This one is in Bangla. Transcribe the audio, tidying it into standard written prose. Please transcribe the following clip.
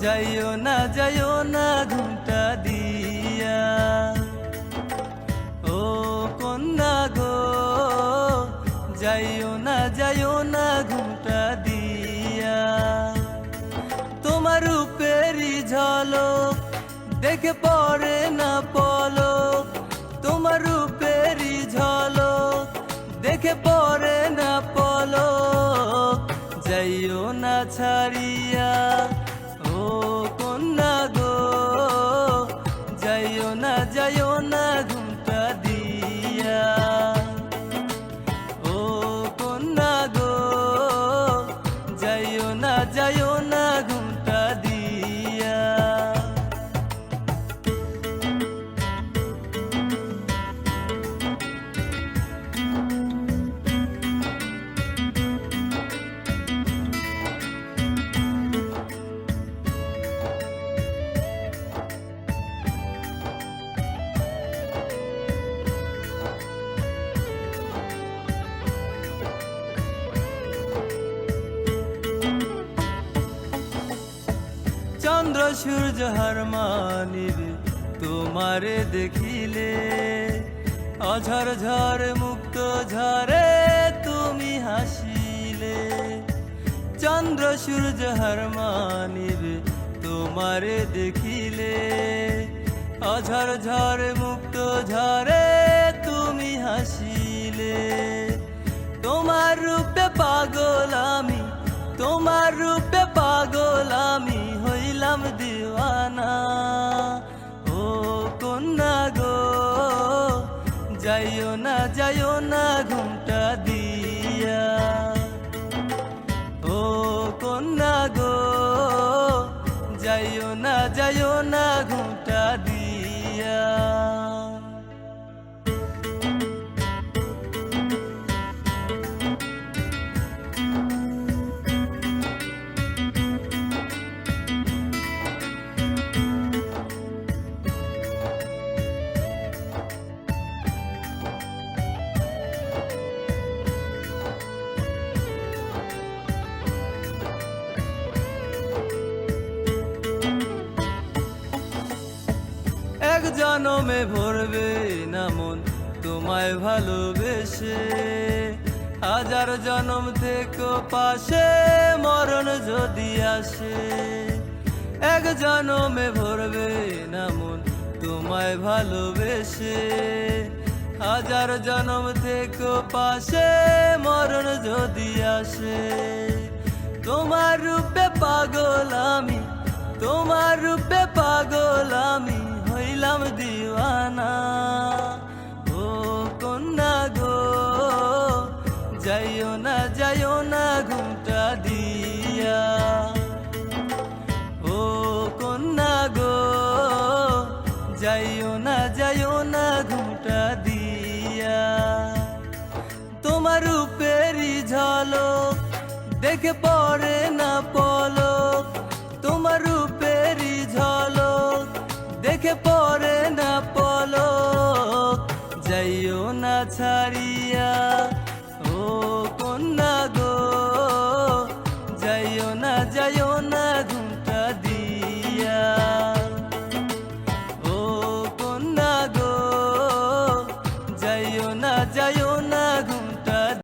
যাইও না ঘুমটা দিয়া। ও কন্যা গো যাইও না ঘুমটা দিয়া। তোমার রূপেরই ঝলক দেখে পড়ে না পলক, তোমার রূপেরই ঝলক দেখে পড়ে না পলক। যাইও না ছাড়িয়া ও কন্যা গো যাইও না ঘুমটা দিয়া। ও কন্যা গো যাইও না ঘুমটা দিয়া। চন্দ্র সূর্য হার মানিবে তোমারে দেখিলে, অঝর ঝর মুক্ত ঝরে তুমি হাসিলে। চন্দ্র সূর্য হার মানিবে তোমারে দেখিলে, অঝর ঝর মুক্ত ঝরে তুমি হাসিলে। তোমার রূপে পাগল আমি, তোমার রূপে পাগল আমি হইলাম দিওয়ানা। ও কন্যা গো যাইও না ঘুমটা দিয়া। ও কন্যা গো যাইও না ঘুমটা দিয়া। এক জনমে ভরবে না মন তোমায় ভালোবেসে, হাজার জনম থেকে পাশে মরণ যদি আসে। এক জনমে ভরবে না মন তোমায় ভালোবেসে, হাজার জনম থেকে পাশে মরণ যদি আসে। তোমার রূপে পাগল আমি, তোমার রূপে পাগল আমি হইলাম দিওয়ানা। ও কন্যা গো যাইও না ঘুমটা দিয়া। ও কন্যা গো যাইও না ঘুমটা দিয়া। তোমার রূপেরই ঝলক দেখে পড়ে না পলক, তোমার রূপেরই ঝলক দেখে পড়ে না পলক। যাইও না ছাড়িয়া